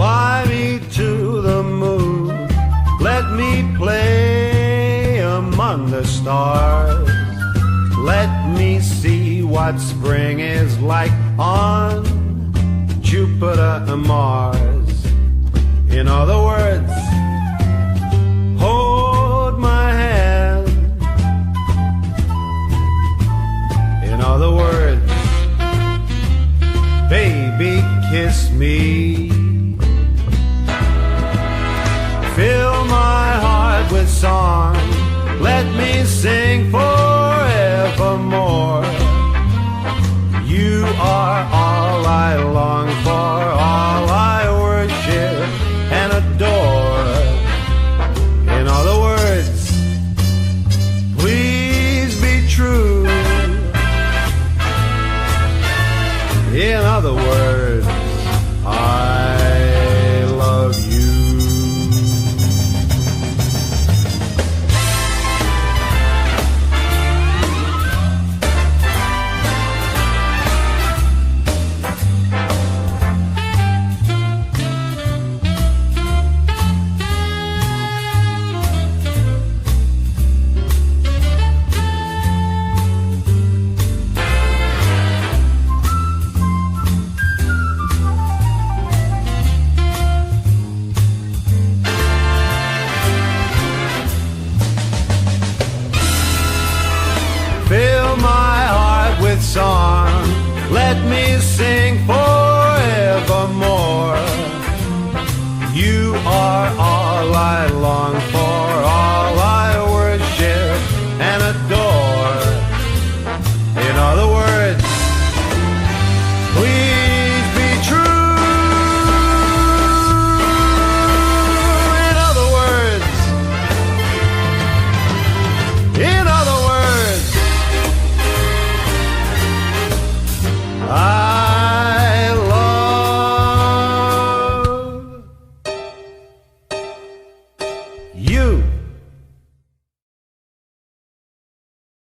Fly me to the moon, let me play among the stars. Let me see what spring is like on Jupiter and Mars. In other words, hold my hand. In other words, baby, kiss me. Fill my heart with song, let me sing forevermore. You are all I long for, all I worship and adore. In other words, please be true. In other words, I love you. Fill my heart with song, let me sing forevermore. You are all I long for, all I worship and adore. In other words, please be true. In other words, in other words, I love you.